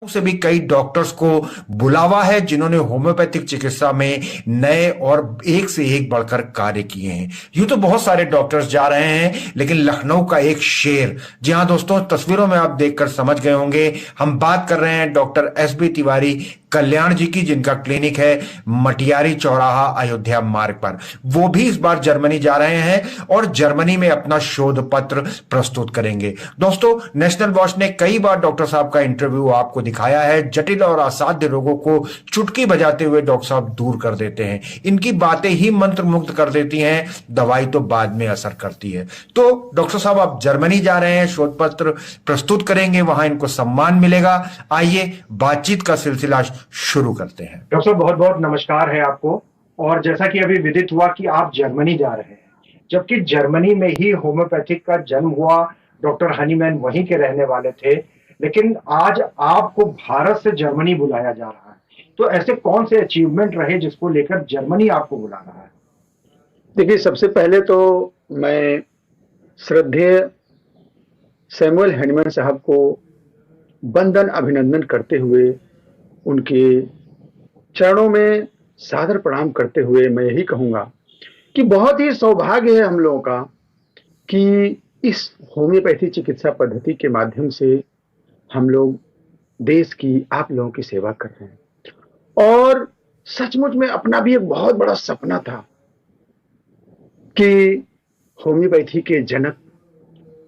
से भी कई डॉक्टर्स को बुलावा है जिन्होंने होम्योपैथिक चिकित्सा में नए और एक से एक बढ़कर कार्य किए हैं। यूं तो बहुत सारे डॉक्टर्स जा रहे हैं, लेकिन लखनऊ का एक शेर, जी हां दोस्तों, तस्वीरों में आप देखकर समझ गए होंगे, हम बात कर रहे हैं डॉक्टर एस बी तिवारी कल्याण जी की, जिनका क्लिनिक है मटियारी चौराहा अयोध्या मार्ग पर। वो भी इस बार जर्मनी जा रहे हैं और जर्मनी में अपना शोध पत्र प्रस्तुत करेंगे। दोस्तों, नेशनल वॉच ने कई बार डॉक्टर साहब का इंटरव्यू आपको दिखाया है। जटिल और असाध्य रोगों को चुटकी बजाते हुए डॉक्टर साहब दूर कर देते हैं। इनकी बातें ही मंत्र मुग्ध कर देती हैं, दवाई तो बाद में असर करती है। तो डॉक्टर साहब, आप जर्मनी जा रहे हैं, शोध पत्र प्रस्तुत करेंगे, वहां इनको सम्मान मिलेगा। आइए बातचीत का सिलसिला शुरू करते हैं। डॉक्टर साहब, बहुत बहुत नमस्कार है आपको। और जैसा कि अभी विदित हुआ कि आप जर्मनी जा रहे हैं, जबकि जर्मनी में ही होम्योपैथिक का जन्म हुआ, डॉक्टर हनीमैन वहीं के रहने वाले थे, लेकिन आज आपको भारत से जर्मनी बुलाया जा रहा है। तो ऐसे कौन से अचीवमेंट रहे जिसको लेकर जर्मनी आपको बुला रहा है? देखिए, सबसे पहले तो मैं श्रद्धेय सैमुअल हैनीमैन साहब को वंदन अभिनंदन करते हुए, उनके चरणों में सादर प्रणाम करते हुए मैं यही कहूंगा कि बहुत ही सौभाग्य है हम लोगों का कि इस होम्योपैथी चिकित्सा पद्धति के माध्यम से हम लोग देश की, आप लोगों की सेवा कर रहे हैं। और सचमुच में अपना भी एक बहुत बड़ा सपना था कि होम्योपैथी के जनक,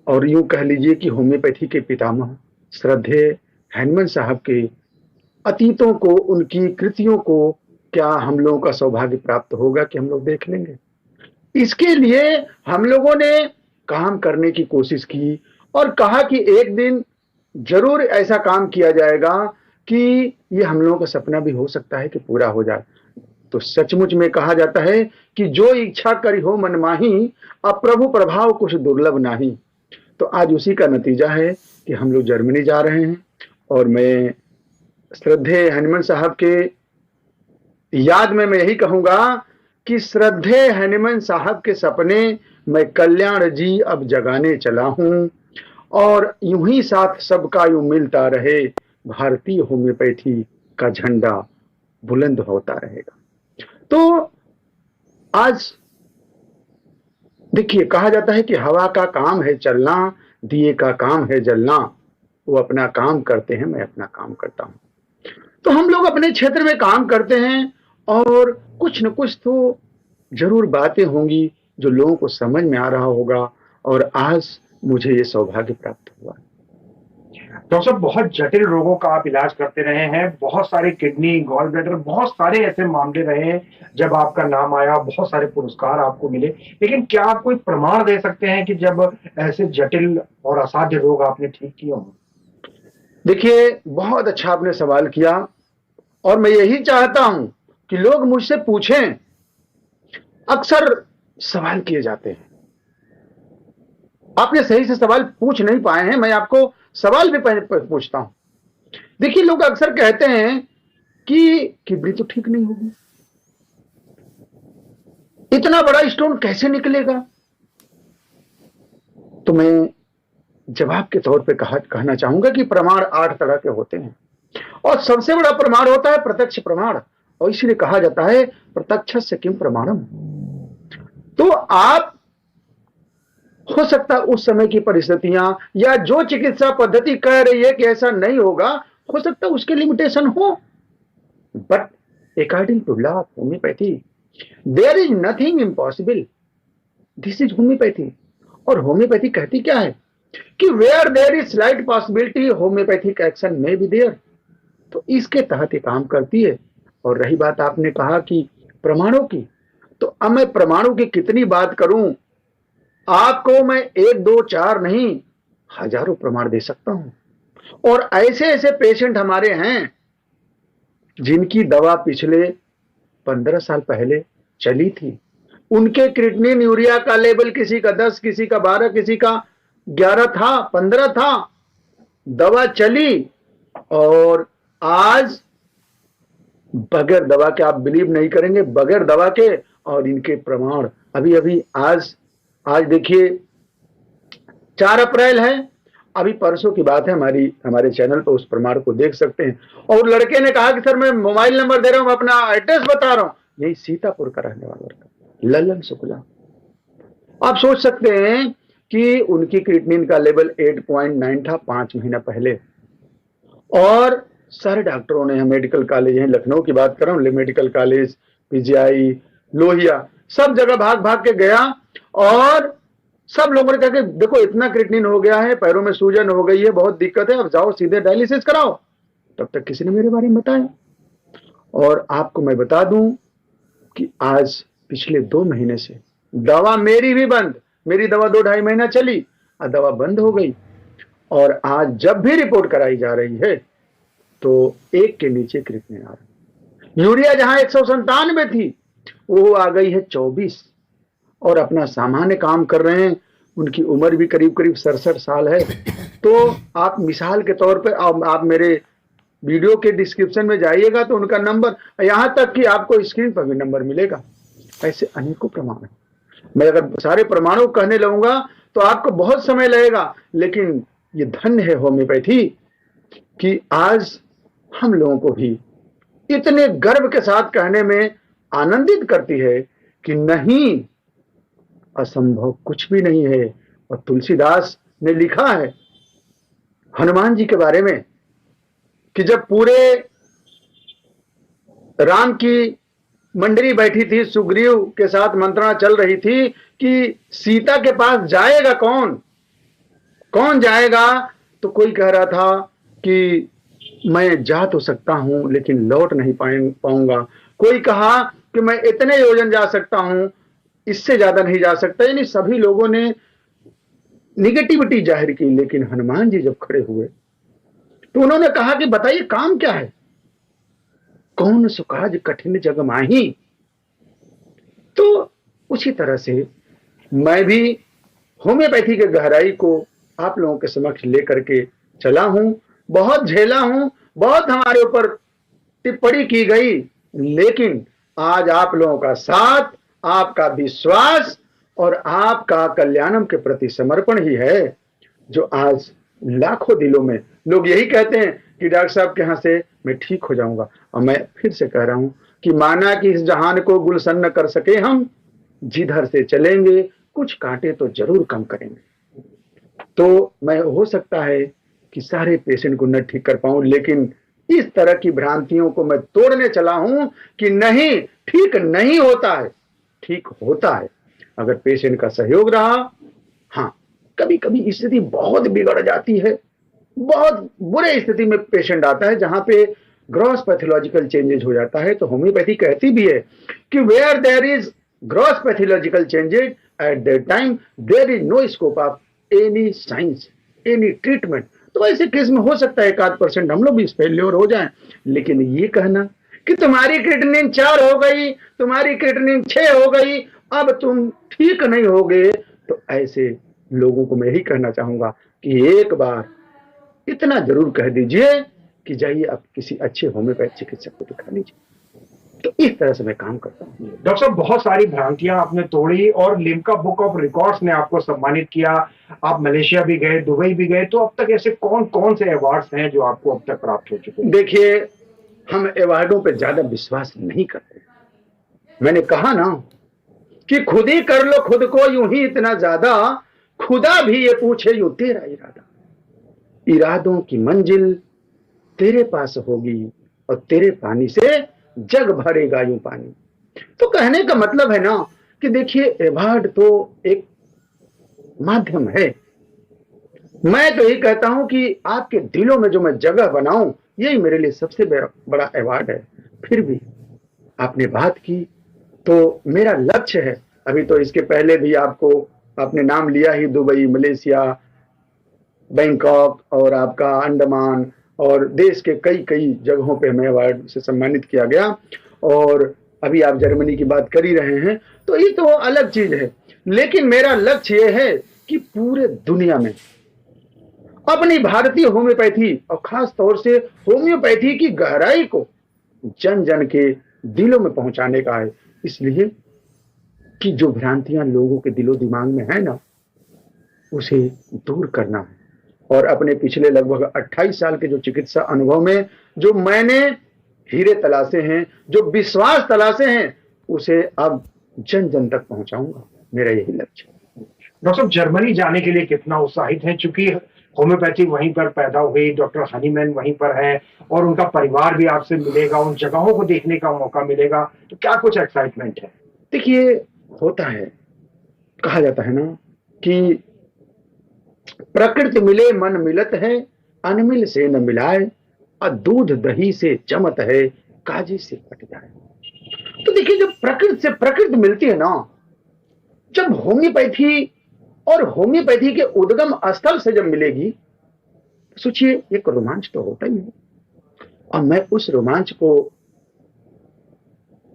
और यूं कह लीजिए कि होम्योपैथी के पितामह श्रद्धेय हैनीमैन साहब के अतीतों को, उनकी कृतियों को क्या हम लोगों का सौभाग्य प्राप्त होगा कि हम लोग देख लेंगे। इसके लिए हम लोगों ने काम करने की कोशिश की और कहा कि एक दिन जरूर ऐसा काम किया जाएगा कि ये हम लोगों का सपना भी हो सकता है कि पूरा हो जाए। तो सचमुच में कहा जाता है कि जो इच्छा करी हो मन माही, अब प्रभु प्रभाव कुछ दुर्लभ नाही। तो आज उसी का नतीजा है कि हम लोग जर्मनी जा रहे हैं। और मैं श्रद्धेय हैनीमैन साहब के याद में मैं यही कहूंगा कि श्रद्धेय हैनीमैन साहब के सपने मैं कल्याण जी अब जगाने चला हूं, और यूं ही साथ सबका यूं मिलता रहे, भारतीय होम्योपैथी का झंडा बुलंद होता रहेगा। तो आज देखिए, कहा जाता है कि हवा का काम है चलना, दिए का काम है जलना। वो अपना काम करते हैं, मैं अपना काम करता हूं। तो हम लोग अपने क्षेत्र में काम करते हैं और कुछ न कुछ तो जरूर बातें होंगी जो लोगों को समझ में आ रहा होगा, और आज मुझे ये सौभाग्य प्राप्त हुआ। डॉक्टर साहब, बहुत जटिल रोगों का आप इलाज करते रहे हैं, बहुत सारे किडनी, गॉल ब्लैडर, बहुत सारे ऐसे मामले रहे हैं जब आपका नाम आया, बहुत सारे पुरस्कार आपको मिले। लेकिन क्या आप कोई प्रमाण दे सकते हैं कि जब ऐसे जटिल और असाध्य रोग आपने ठीक किए हों? देखिए, बहुत अच्छा आपने सवाल किया, और मैं यही चाहता हूं कि लोग मुझसे पूछें। अक्सर सवाल किए जाते हैं, आपने सही से सवाल पूछ नहीं पाए हैं, मैं आपको सवाल भी पूछता हूं। देखिए, लोग अक्सर कहते हैं कि किडनी तो ठीक नहीं होगी, इतना बड़ा स्टोन कैसे निकलेगा। तो मैं जवाब के तौर पे कहना चाहूंगा कि प्रमाण 8 तरह के होते हैं, और सबसे बड़ा प्रमाण होता है प्रत्यक्ष प्रमाण। और इसलिए कहा जाता है प्रत्यक्षस्य किम प्रमाणम। तो आप, हो सकता है उस समय की परिस्थितियां या जो चिकित्सा पद्धति कह रही है कि ऐसा नहीं होगा, हो सकता है उसके लिमिटेशन हो, but according to law of homeopathy there is nothing impossible. This is homeopathy. और होम्योपैथी कहती क्या है कि where there is slight possibility homeopathic action में बी देयर। तो इसके तहत ये काम करती है। और रही बात आपने कहा कि प्रमाणों की, तो अब मैं प्रमाणों की कितनी बात करूं, आपको मैं 1 2 4 नहीं, हजारों प्रमाण दे सकता हूं। और ऐसे ऐसे पेशेंट हमारे हैं जिनकी दवा पिछले 15 साल पहले चली थी, उनके क्रिएटिनिन यूरिया का लेवल किसी का 10, किसी का 12, किसी का 11 था, 15 था, दवा चली, और आज बगैर दवा के, आप बिलीव नहीं करेंगे, बगैर दवा के, और इनके प्रमाण अभी अभी आज देखिए 4 अप्रैल है, अभी परसों की बात है, हमारे चैनल पर उस प्रमाण को देख सकते हैं। और लड़के ने कहा कि सर मैं मोबाइल नंबर दे रहा हूं, अपना एड्रेस बता रहा हूं, यही सीतापुर का रहने वाला लड़का ललन शुक्ला। आप सोच सकते हैं कि उनकी क्रिएटिनिन का लेवल 8.9 था 5 महीना पहले। और सारे डॉक्टरों ने, मेडिकल कॉलेज है, लखनऊ की बात कर रहा हूँ, मेडिकल कॉलेज, पीजीआई, लोहिया, सब जगह भाग भाग के गया। और सब लोगों ने कहा कि देखो इतना क्रिएटिनिन हो गया है, पैरों में सूजन हो गई है, बहुत दिक्कत है, अब जाओ सीधे डायलिसिस कराओ। तब तक किसी ने मेरे बारे में बताया। और आपको मैं बता दूं कि आज पिछले 2 महीने से दवा मेरी भी बंद, मेरी दवा 2-2.5 महीना चली और दवा बंद हो गई। और आज जब भी रिपोर्ट कराई जा रही है तो 1 के नीचे क्रिएटिनिन आ रहा है। यूरिया जहां 197 थी वो आ गई है 24। और अपना सामान्य काम कर रहे हैं। उनकी उम्र भी करीब करीब 67 साल है। तो आप मिसाल के तौर पर आप मेरे वीडियो के डिस्क्रिप्शन में जाइएगा तो उनका नंबर, यहां तक कि आपको स्क्रीन पर भी नंबर मिलेगा। ऐसे अनेकों प्रमाण है। मैं अगर सारे प्रमाणों को कहने लगूंगा तो आपको बहुत समय लगेगा। लेकिन ये धन्य है होम्योपैथी कि आज हम लोगों को भी इतने गर्व के साथ कहने में आनंदित करती है कि नहीं, असंभव कुछ भी नहीं है। और तुलसीदास ने लिखा है हनुमान जी के बारे में कि जब पूरे राम की मंडली बैठी थी, सुग्रीव के साथ मंत्रणा चल रही थी कि सीता के पास जाएगा कौन, कौन जाएगा। तो कोई कह रहा था कि मैं जा तो सकता हूं लेकिन लौट नहीं पाऊंगा। कोई कहा कि मैं इतने योजन जा सकता हूं, इससे ज्यादा नहीं जा सकता। यानी सभी लोगों ने निगेटिविटी जाहिर की। लेकिन हनुमान जी जब खड़े हुए तो उन्होंने कहा कि बताइए काम क्या है, कौन सुकाज कठिन जग माही। तो उसी तरह से मैं भी होम्योपैथी के गहराई को आप लोगों के समक्ष लेकर के चला हूं। बहुत झेला हूं, बहुत हमारे ऊपर टिप्पणी की गई, लेकिन आज आप लोगों का साथ, आपका विश्वास और आपका कल्याणम के प्रति समर्पण ही है जो आज लाखों दिलों में लोग यही कहते हैं कि डॉक्टर साहब के यहां से मैं ठीक हो जाऊंगा। और मैं फिर से कह रहा हूं कि माना कि इस जहान को गुलशन न कर सके हम, जिधर से चलेंगे कुछ कांटे तो जरूर कम करेंगे। तो मैं हो सकता है कि सारे पेशेंट को न ठीक कर पाऊं, लेकिन इस तरह की भ्रांतियों को मैं तोड़ने चला हूं कि नहीं, ठीक नहीं होता है, ठीक होता है अगर पेशेंट का सहयोग रहा। हाँ, कभी कभी स्थिति बहुत बिगड़ जाती है, बहुत बुरे स्थिति में पेशेंट आता है जहां पे ग्रॉस पैथोलॉजिकल चेंजेस हो जाता है। तो होम्योपैथी कहती भी है कि where there is gross pathological changes at that time there is no scope of any science, any treatment. तो ऐसे केस में हो सकता है 1-8% हम लोग भी फेल्योर हो जाएं। लेकिन ये कहना कि तुम्हारी क्रिएटिनिन 4 हो गई, तुम्हारी क्रिएटिनिन 6 हो गई, अब तुम ठीक नहीं होगे, तो ऐसे लोगों को मैं यही कहना चाहूंगा कि एक बार इतना जरूर कह दीजिए कि जाइए आप किसी अच्छे होम्योपैथ चिकित्सक को दिखा लीजिए। तो इस तरह से मैं काम करता हूँ। डॉक्टर साहब, बहुत सारी भ्रांतियां आपने तोड़ी और लिम्का बुक ऑफ रिकॉर्ड्स ने आपको सम्मानित किया। आप मलेशिया भी गए, दुबई भी गए, तो अब तक ऐसे कौन कौन से अवार्ड्स हैं जो आपको अब तक प्राप्त हो चुके हैं? देखिए, हम अवार्डों पे ज्यादा विश्वास नहीं करते। मैंने कहा ना कि खुद ही कर लो खुद को यूं ही इतना ज्यादा, खुदा भी ये पूछे यूं तेरा इरादा। इरादों की मंजिल तेरे पास होगी और तेरे पानी से जग भरेगा यूं पानी। तो कहने का मतलब है ना कि देखिए, अवार्ड तो एक माध्यम है। मैं तो यही कहता हूं कि आपके दिलों में जो मैं जगह बनाऊं, यही मेरे लिए सबसे बड़ा अवार्ड है। फिर भी आपने बात की तो मेरा लक्ष्य है, अभी तो इसके पहले भी आपने नाम लिया ही, दुबई, मलेशिया, बैंकॉक और आपका अंडमान और देश के कई कई जगहों पे हमें अवार्ड से सम्मानित किया गया। और अभी आप जर्मनी की बात कर ही रहे हैं, तो ये तो अलग चीज है। लेकिन मेरा लक्ष्य ये है कि पूरे दुनिया में अपनी भारतीय होम्योपैथी और खास तौर से होम्योपैथी की गहराई को जन जन के दिलों में पहुंचाने का है। इसलिए कि जो भ्रांतियां लोगों के दिलो दिमाग में है ना, उसे दूर करना है। और अपने पिछले लगभग 28 साल के जो चिकित्सा अनुभव में जो मैंने हीरे तलाशे हैं, जो विश्वास तलाशे हैं, उसे अब जन जन तक पहुंचाऊंगा। मेरा यही लक्ष्य है। डॉक्टर साहब, जर्मनी जाने के लिए कितना उत्साहित हैं? चूंकि होम्योपैथी वहीं पर पैदा हुई, डॉक्टर हनीमैन वहीं पर है और उनका परिवार भी आपसे मिलेगा, उन जगहों को देखने का मौका मिलेगा, तो क्या कुछ एक्साइटमेंट है? देखिए, होता है, कहा जाता है ना कि प्रकृति मिले मन मिलत है, अनमिल से न मिलाए, और दूध दही से जमत है, काजी से कट जाए। तो देखिए, जब प्रकृति से प्रकृति मिलती है ना, जब होम्योपैथी और होम्योपैथी के उद्गम स्थल से जब मिलेगी, तो सोचिए एक रोमांच तो होता ही है। और मैं उस रोमांच को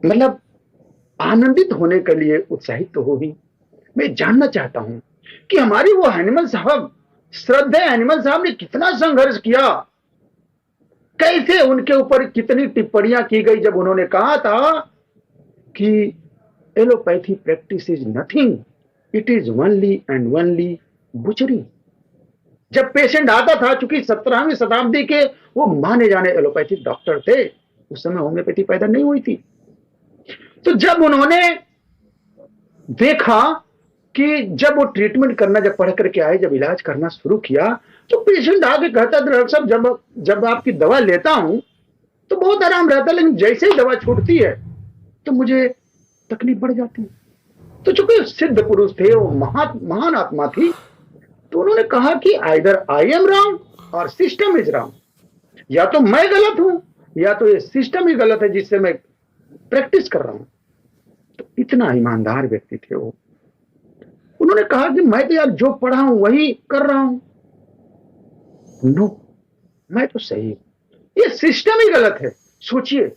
मतलब आनंदित होने के लिए उत्साहित तो हो ही। मैं जानना चाहता हूं कि हमारी वो हनीमैन साहब, श्रद्धेय हनीमैन साहब ने कितना संघर्ष किया, कैसे उनके ऊपर कितनी टिप्पणियां की गई जब उन्होंने कहा था कि allopathy practice is nothing, it is only and only बुचरी। जब पेशेंट आता था, चूंकि 17वीं शताब्दी के वो माने जाने एलोपैथिक डॉक्टर थे, उस समय होम्योपैथी पैदा नहीं हुई थी। तो जब उन्होंने देखा कि जब वो ट्रीटमेंट करना, जब पढ़ करके आए, जब इलाज करना शुरू किया, तो पेशेंट आके कहता था, डॉक्टर साहब जब आपकी दवा लेता हूं तो बहुत आराम रहता है, लेकिन जैसे ही दवा छूटती है तो मुझे तकलीफ बढ़ जाती है। तो चूंकि सिद्ध पुरुष थे, वो महान आत्मा थी, तो उन्होंने कहा कि आइदर आई एम रॉन्ग और सिस्टम इज रॉन्ग, या तो मैं गलत हूं या तो ये सिस्टम ही गलत है जिससे मैं प्रैक्टिस कर रहा हूं। तो इतना ईमानदार व्यक्ति थे वो। उन्होंने कहा कि मैं तो यार जो पढ़ा हूं वही कर रहा हूं। नो, मैं तो सही हूं, ये सिस्टम ही गलत है। सोचिए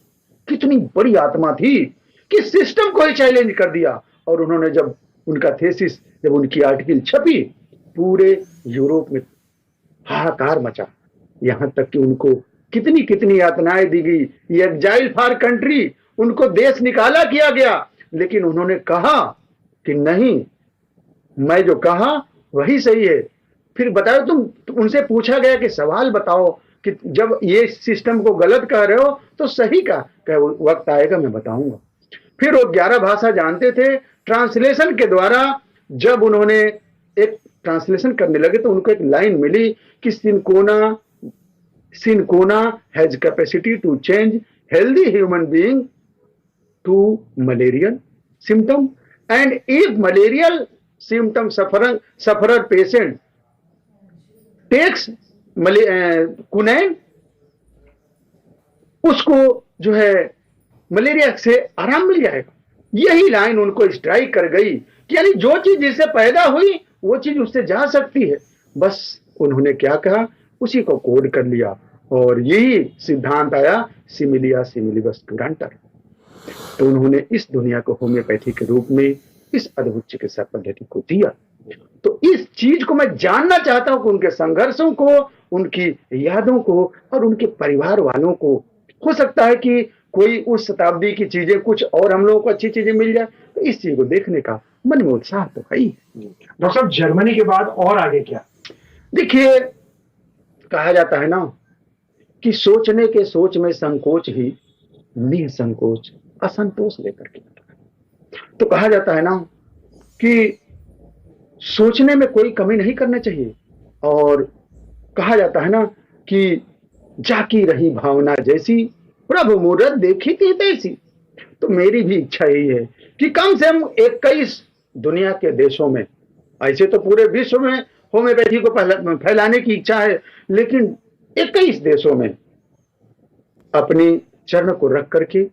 कितनी बड़ी आत्मा थी कि सिस्टम को ही चैलेंज कर दिया। और उन्होंने जब उनका थेसिस, जब उनकी आर्टिकल छपी, पूरे यूरोप में हाहाकार मचा, यहां तक कि उनको कितनी कितनी यातनाएं दी गई, एग्जाइल फॉर कंट्री, उनको देश निकाला किया गया। लेकिन उन्होंने कहा कि नहीं, मैं जो कहा वही सही है। फिर बताओ, तुम उनसे पूछा गया कि सवाल बताओ कि जब ये सिस्टम को गलत कह रहे हो तो सही का वक्त आएगा, मैं बताऊंगा। फिर वो 11 भाषा जानते थे। ट्रांसलेशन के द्वारा जब उन्होंने एक ट्रांसलेशन करने लगे तो उनको एक लाइन मिली कि cinchona has capacity to change healthy human being to malarial symptom, and if malarial symptom sufferer patient takes कुनैन, उसको जो है मलेरिया से आराम मिल जाएगा। यही लाइन उनको स्ट्राइक कर गई कि यानी जो चीज जिससे पैदा हुई वो चीज उससे जा सकती है। बस उन्होंने क्या कहा, उसी को कोड कर लिया और यही सिद्धांत आया, सिमिलिया सिमिलिबस क्युरेंटर। तो उन्होंने इस दुनिया को होम्योपैथी के रूप में इस अद्भुत चिकित्सा पद्धति को दिया। तो इस चीज को मैं जानना चाहता हूं कि उनके संघर्षों को, उनकी यादों को और उनके परिवार वालों को, हो सकता है कि कोई उस शताब्दी की चीजें कुछ और हम लोगों को अच्छी चीजें मिल जाए। तो इस चीज को देखने का मन में उत्साह तो है ही। डॉक्टर साहब, जर्मनी के बाद और आगे क्या? देखिए, कहा जाता है ना कि सोचने के सोच में संकोच ही निसंकोच असंतोष लेकर के आता है। तो कहा जाता है ना कि सोचने में कोई कमी नहीं करना चाहिए, और कहा जाता है ना कि जाकी रही भावना जैसी, प्रभु मूरत देखी थी तैसी। तो मेरी भी इच्छा यही है कि कम से कम 21 दुनिया के देशों में, ऐसे तो पूरे विश्व में होम्योपैथी को फैलाने की इच्छा है, लेकिन 21 देशों में अपनी चरण को रख करके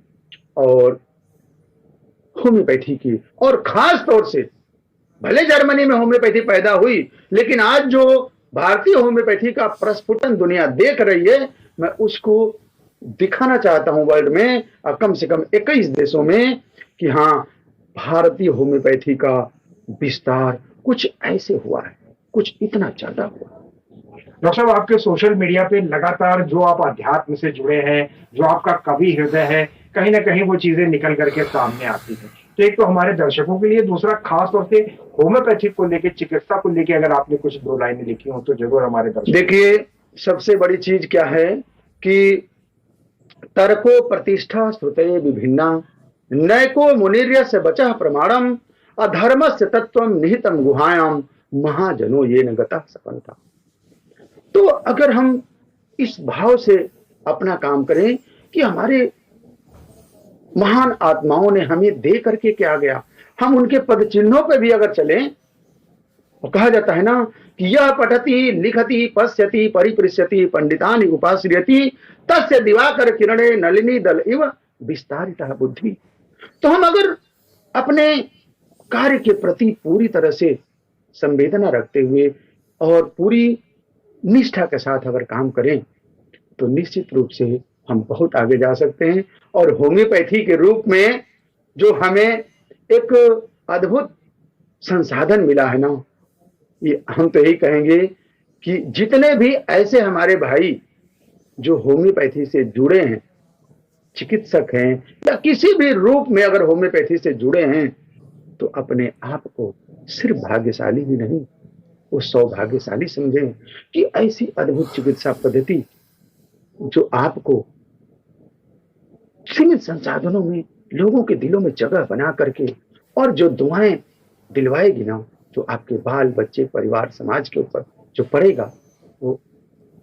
और होम्योपैथी की, और खास तौर से भले जर्मनी में होम्योपैथी पैदा हुई, लेकिन आज जो भारतीय होम्योपैथी का प्रस्फुटन दुनिया देख रही है, मैं उसको दिखाना चाहता हूं वर्ल्ड में, और कम से कम 21 देशों में, कि हाँ, भारतीय होम्योपैथी का विस्तार कुछ ऐसे हुआ है, कुछ इतना ज्यादा हुआ। डॉक्टर साहब, आपके सोशल मीडिया पे लगातार जो आप अध्यात्म से जुड़े हैं, जो आपका कवि हृदय है, कहीं ना कहीं वो चीजें निकल करके सामने आती हैं। तो एक तो हमारे दर्शकों के लिए, दूसरा खास तौर से होम्योपैथिक को लेके, चिकित्सा को लेके अगर आपने कुछ 2 लाइनें लिखी हो तो जरूर हमारे दर्शक। देखिए, सबसे बड़ी चीज क्या है कि तर्को प्रतिष्ठा श्रुते विभिन्ना नैको मुनिर्यस्य वचः प्रमाणम अधर्मस्य तत्वम निहितम गुहायाम महाजनो ये न गतः सफलता। तो अगर हम इस भाव से अपना काम करें कि हमारे महान आत्माओं ने हमें दे करके क्या गया, हम उनके पद चिन्हों पर भी अगर चलें, तो कहा जाता है ना कि यह पठति लिखति पश्यति परिपृश्यति पंडितानि उपाश्रियति तस्य दिवाकर किरणे नलिनी दल इव विस्तारिता बुद्धि। तो हम अगर अपने कार्य के प्रति पूरी तरह से संवेदना रखते हुए और पूरी निष्ठा के साथ अगर काम करें तो निश्चित रूप से हम बहुत आगे जा सकते हैं। और होम्योपैथी के रूप में जो हमें एक अद्भुत संसाधन मिला है ना, ये हम तो यही कहेंगे कि जितने भी ऐसे हमारे भाई जो होम्योपैथी से जुड़े हैं, चिकित्सक हैं या किसी भी रूप में अगर होम्योपैथी से जुड़े हैं, तो अपने आप को सिर्फ भाग्यशाली ही नहीं, वो सौभाग्यशाली समझें कि ऐसी अद्भुत चिकित्सा पद्धति जो आपको सीमित संसाधनों में लोगों के दिलों में जगह बना करके और जो दुआएं दिलवाएगी ना, तो आपके बाल बच्चे परिवार समाज के ऊपर जो पड़ेगा वो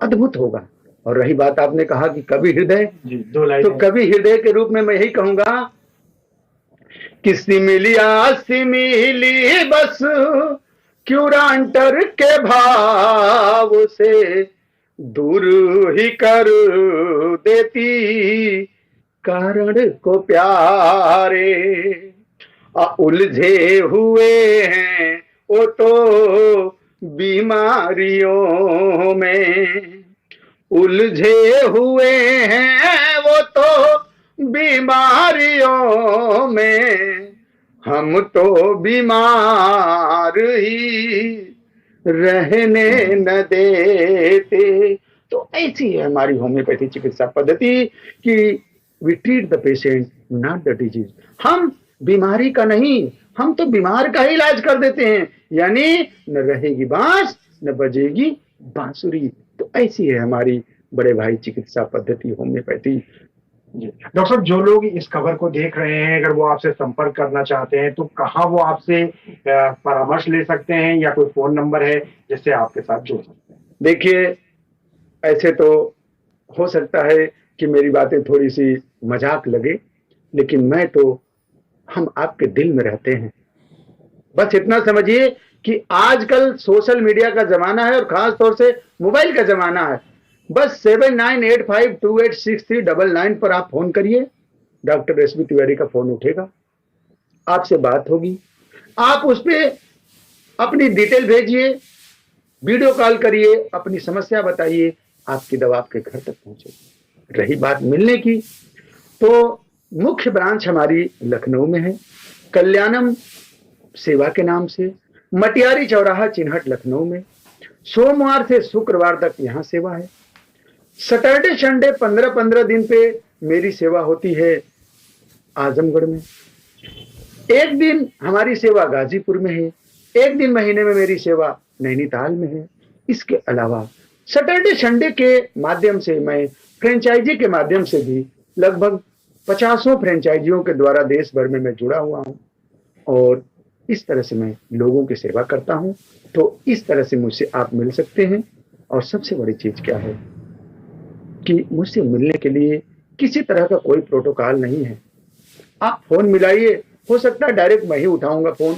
अद्भुत होगा। और रही बात आपने कहा कि कवि हृदय, तो कवि हृदय के रूप में मैं यही कहूंगा कि सिमिलिया सिमिली बस क्यूरांटर के भाव से दूर ही कर देती कारण को प्यारे। उलझे हुए हैं वो तो बीमारियों में, उलझे हुए हैं वो तो बीमारियों में, हम तो बीमार ही रहने न देते। तो ऐसी है हमारी होम्योपैथी चिकित्सा पद्धति कि we treat the patient not the disease. हम बीमारी का नहीं, हम तो बीमार का ही इलाज कर देते हैं, यानी न रहेगी बांस न बजेगी बांसुरी। तो ऐसी है हमारी बड़े भाई चिकित्सा पद्धति होम्योपैथी। डॉक्टर साहब, जो लोग इस खबर को देख रहे हैं, अगर वो आपसे संपर्क करना चाहते हैं तो कहाँ वो आपसे परामर्श ले सकते हैं, या कोई फोन नंबर है जिससे आपके साथ जुड़ सकते हैं? देखिए, ऐसे तो हो सकता है कि मेरी बातें थोड़ी सी मजाक लगे, लेकिन मैं तो हम आपके दिल में रहते हैं। बस इतना समझिए कि आजकल सोशल मीडिया का जमाना है और खास तौर से मोबाइल का जमाना है। बस 7985286399 पर आप फोन करिए, डॉक्टर एसबी तिवारी का फोन उठेगा, आपसे बात होगी। आप उस पर अपनी डिटेल भेजिए, वीडियो कॉल करिए, अपनी समस्या बताइए, आपकी दवा आपके घर तक पहुंचेगी। रही बात मिलने की, तो मुख्य ब्रांच हमारी लखनऊ में है, कल्याणम सेवा के नाम से, मटियारी चौराहा चिन्हट लखनऊ में। सोमवार से शुक्रवार तक यहाँ सेवा है। सैटरडे संडे 15-15 दिन पे मेरी सेवा होती है आजमगढ़ में। एक दिन हमारी सेवा गाजीपुर में है, एक दिन महीने में मेरी सेवा नैनीताल में है। इसके अलावा सैटरडे संडे के माध्यम से मैं फ्रेंचाइजी के माध्यम से भी लगभग 50 फ्रेंचाइजियों के द्वारा देश भर में मैं जुड़ा हुआ हूं और इस तरह से मैं लोगों की सेवा करता हूं। तो इस तरह से मुझसे आप मिल सकते हैं। और सबसे बड़ी चीज क्या है कि मुझसे मिलने के लिए किसी तरह का कोई प्रोटोकॉल नहीं है। आप फोन मिलाइए, हो सकता है डायरेक्ट मैं ही उठाऊंगा फोन,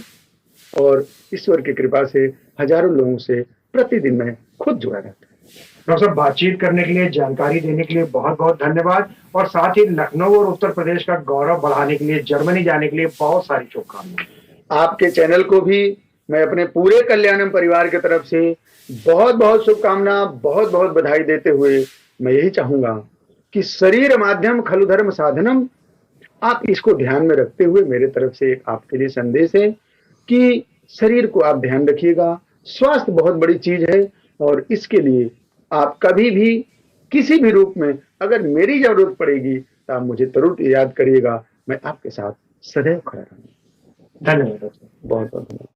और ईश्वर की कृपा से हजारों लोगों से प्रतिदिन मैं खुद जुड़ा रहता हूं। डॉक्टर साहब, बातचीत करने के लिए, जानकारी देने के लिए बहुत बहुत धन्यवाद, और साथ ही लखनऊ और उत्तर प्रदेश का गौरव बढ़ाने के लिए, जर्मनी जाने के लिए बहुत सारी शुभकामनाएं। आपके चैनल को भी मैं अपने पूरे कल्याणम परिवार की तरफ से बहुत बहुत शुभकामना, बहुत बहुत बधाई देते हुए मैं यही चाहूंगा कि शरीर माध्यम खलु धर्म साधनम, आप इसको ध्यान में रखते हुए मेरे तरफ से एक आपके लिए संदेश है कि शरीर को आप ध्यान रखिएगा। स्वास्थ्य बहुत बड़ी चीज है और इसके लिए आप कभी भी किसी भी रूप में अगर मेरी जरूरत पड़ेगी तो आप मुझे जरूर याद करिएगा। मैं आपके साथ सदैव खड़ा रहूंगा। धन्यवाद डॉक्टर। बहुत बहुत धन्यवाद।